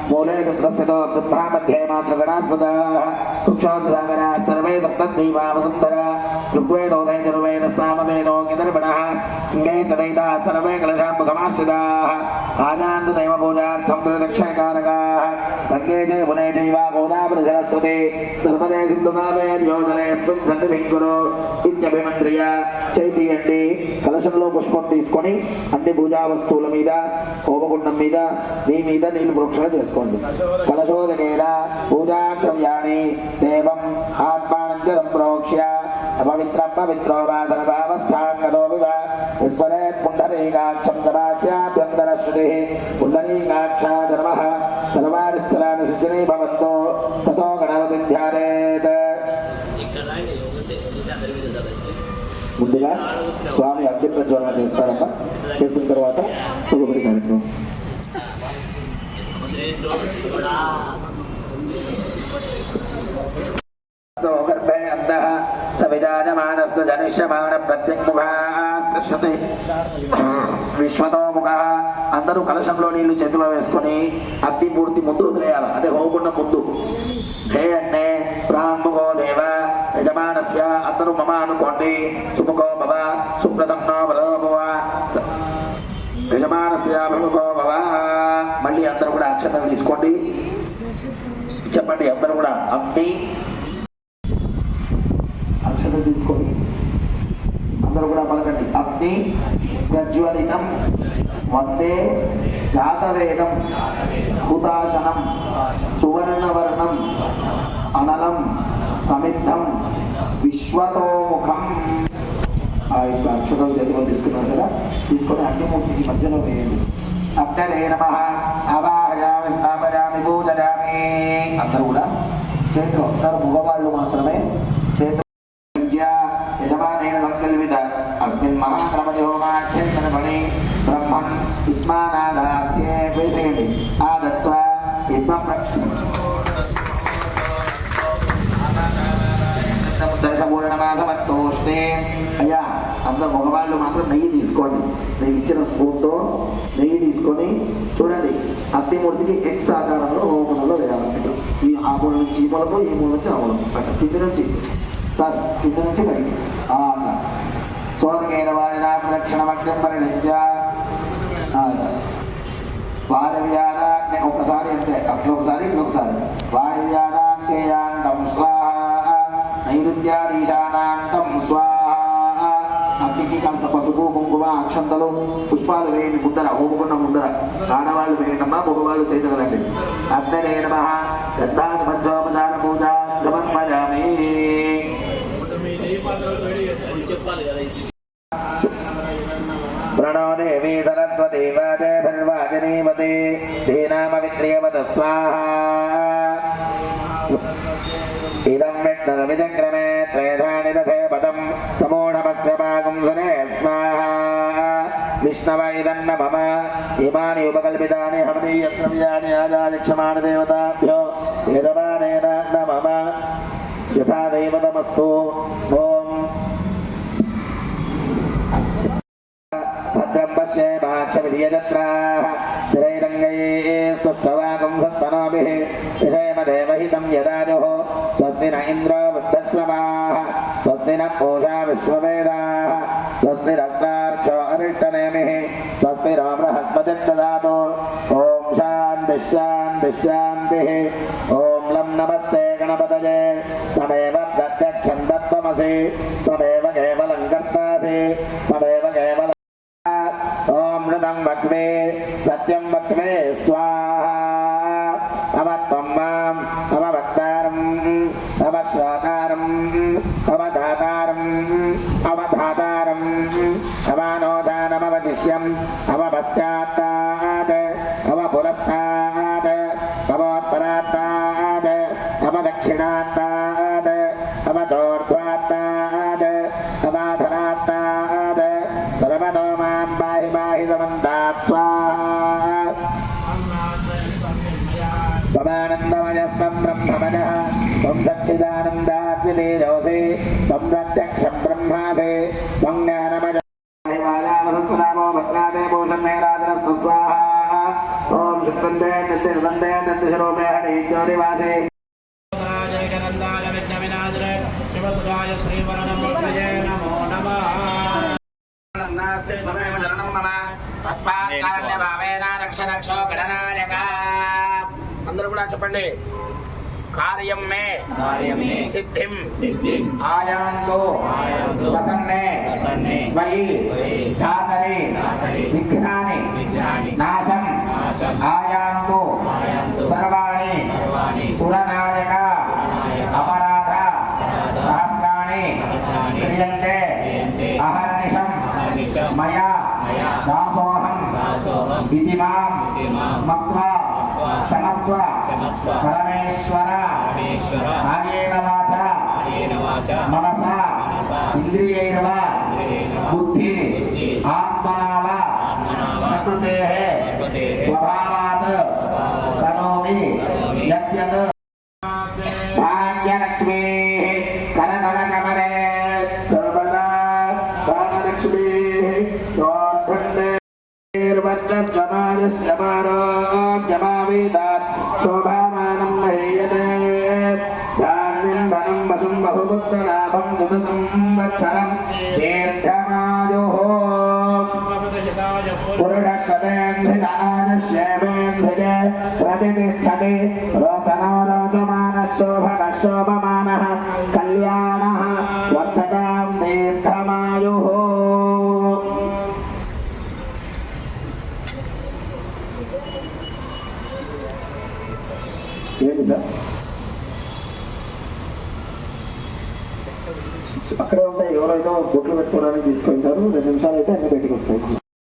मूले तत्रस्थितो ब्रह्मा मध्ये मात्रगणास्पदः वृक्षोत्सागरः सर्वे सप्तद्वीपा वसुन्धरा ऋग्वेदोदय यजुर्वेदः सामवेदो गिदर्पणः इंगे सदैता सर्वे कलशाम्बुसमाश्रिताः आजान्तदैवपूजार्थं त्रिदक्षिणकारकाः गङ्गे च यमुने चैव गोदावरी सरस्वती नर्मदे सिन्धुकावेर्यो जलेऽस्मिन् सन्निधिं कुरु इत्यभिमन्त्र्य చైతీయండి కలశంలో పుష్పం తీసుకొని అన్ని పూజా వస్తువుల మీద హోమగుండం మీద మీ మీద నీళ్లు ప్రోక్షణ చేసుకోండి. కలశోదకేన పూజా ద్రవ్యాణి దేవం ఆత్మానంద సంప్రోక్ష్య పవిత్రం పవిత్రో వా సర్వావస్థాంగతో వివ విస్మరేత్ పుండరీకాక్షం సమాస్యాభ్యంతరశ్రుతిః పుండరీకాక్షా ధర్మః సర్వాణి స్థలాని సృజనే భవంతో తతో గణపతిం ధ్యాయేత్. ముందుగా స్వామి అగ్ని ప్రజ్వలన చేస్తారమ్మా. చేసిన తర్వాత తదుపరి కార్యక్రమం. గర్భే అంతః సవిజాయమానస్య జనిష్యమాన ప్రత్యగ్ముఖాస్తి విశ్వతో ముఖ. అందరూ కలశంలో నీళ్లు చేతిలో వేసుకొని అగ్ని పూర్తి ముందు వదిలేయాలి, అంటే హోమగుండం ముందు. హే అన్నే ప్రాముఖో దేవ యజమానస్య, అందరూ మమ అనుకోండి. సుముఖో భవ సుప్రసన్నో భవ యజమానస్య ప్రముఖో భవ. మళ్ళీ అందరూ కూడా అక్షతలు తీసుకోండి, చెప్పండి. అందరూ కూడా అగ్ని అక్షతలు తీసుకోండి. అందరూ కూడా పలకండి. అగ్ని ప్రజ్వలితం వందే జాతవేదం హుతాశనం సువర్ణవర్ణం అనలం సమిద్ధం విశ్వతోముఖం. ఆ యొక్క అక్షరాలు చేతిలో తీసుకున్నారు కదా, తీసుకొని అగ్నిమూర్తికి మధ్యలో వేయండి. అగ్నే నమః అవాహయామి స్థాపయామి పూజయామి. అందరూ కూడా చేతిలో, ఒకసారి మగవాళ్ళు మాత్రమే చేతిలో యజమానేన సంకల్పిత అస్మిన్ మహాక్రమయోగాఖ్యంతనపణి బ్రహ్మన్ ఇస్మానాదాస్యే వేసేయండి. ఆదత్స్వ దశపూర్ణమాసమత్తోష్ణే. అయ్యా అందరు మగవాళ్ళు మాత్రం నెయ్యి తీసుకోండి. నేను ఇచ్చిన స్పూన్తో నెయ్యి తీసుకొని చూడండి, అగ్నిమూర్తికి ఎక్స్ ఆకారంలో హోమంలో వేయాలన్నట్టు. ఆ మూల నుంచి ఈ మూలకు, ఈ మూల నుంచి ఆ మూలకు, కింది నుంచి సార్ కింద నుంచి పైకి అట్లా. సోదకైన వారిన ప్రదక్షిణమగ్నం పరిణించ వాయవ్యాదాగ్ని ఒక్కసారి అంతే, అట్లా ఒకసారి ఇట్లా ఒకసారి. వాయవ్యాదాంతం స్వాహ నైరుత్యాదీశానాంతం స్వాహ. అగ్నికి కాస్త పసుపు కుంకుమ అక్షంతలు పుష్పాలు వేయండి ముందర, హోమగుండం ముందర. ఆడవాళ్ళు వేయండమ్మా, మగవాళ్ళు చేయగలండి. అగ్నే నమః గంధాస్మజ్జోపచార పూజ సమర్పయామి. ప్రణో దేవీ సరస్వతీ వాజేభిర్వాజనీమతే ధీనామవిత్రియవత స్వాహా. ఇదం విఘ్నమిజక్రమే త్రేధాని దధే పదం సమూఢమస్య భాగం సునే స్వాహా. విష్ణవైదన్న మమ ఇమాని ఉపకల్పితాని హవనీయద్రవ్యాని ఆదాలిక్షమాణ దేవతాభ్యో యజమానేన మమ యథా దైవతమస్తు. ఓం భద్రం పశ్యేమాక్షవిర్యజత్రాః స్థిరైరంగైః స్తుష్టవాగం సత్తనోభిః విషయమదేవహితం యదాజుః. స్వస్తి న ఇంద్రో వృద్ధశ్రవాः స్వస్తి న పూషా విశ్వవేదాः స్వస్తి రత్నార్క్షో అరిష్టనేమిః స్వస్తి నో బృహస్పతిర్దదాతు దదాతు. ఓం శాంతి శాంతి శాంతిః. ఓం లం నమస్తే గణపతయే తమేవ ప్రత్యక్షం తత్వమసి తమేవ కేవలం కర్తాసి తమేవ కేవలం. ఓం నృతం వక్ష్మే సత్యం వక్ష్మే స్వాహా. అవత్వం మాం అవవక్తారం అవశ్వాతారం అవధాతారం అవధాతారం అవానోదానమవశిష్యం అవపశ్చాత్తాత్ అవపురస్తాత్ అవోత్తరాత్తాత్ అవదక్షిణాత్తాత్ అవచోర్ధ్వాత్తాత్ అవాధనాత్తాత్ సర్వతో మాం పాహి పాహి సమంతాత్ స్వాహా. త్వమానందమయస్తం బ్రహ్మమజః త్వం సచ్చిదానందాద్వితీయోసి త్వం ప్రత్యక్షం బ్రహ్మాసి త్వం జ్ఞానమజ. ఓం వందే నస్తే వందే నస్తే శరోపే హరి చోరివాసే జగనందాయ విఘ్నవినాశనే శివసురాయ శ్రీవరణమూర్తయే నమో నమః. నాస్తి త్వమేవ శరణం మమ తస్మాత్ కారణ్యభావేన రక్ష రక్షో గణనాయక. అందరూ కూడా చెప్పండి. కార్యం మే సిద్ధిం ఆయాంతో వసన్నే వై ధాతరి విఘ్నాని నాశం ఆయాంతో సర్వాణి సురనాయక అపరాధ సహస్రాణి క్రియంతే అహర్నిశం మయా దాసోహం ఇతి మాం మత్వా క్షమస్వ పరమేశ్వర కాయేన వాచ మనసా ఇంద్రియైర్వా బుద్ధి ఆత్మనా వా ప్రకృతేః స్వభావాత్ కరోమి యద్యత్ భాగ్యలక్ష్మీః కనకమరే సర్వదా భాగ్యలక్ష్మీః స్వార్థండే శోభామానం మహేయతే ధాన్యం ధనం వసుం బహుపుత్రలాభం సంవత్సరం దీర్ఘమాయుః పురుషక్షతేంద్రియానశ్యేమేంద్రియ ప్రతిష్టతి రోచనో రోచమానః శోభనః శోభమానః కళ్యాణః వర్ధతాం దీర్ఘమాయుః. అక్కడే ఉంటాయి. ఎవరైతే బొట్లు పెట్టుకోవడానికి తీసుకుంటారు. 2 నిమిషాలు అయితే అన్ని బయటకు వస్తాయి.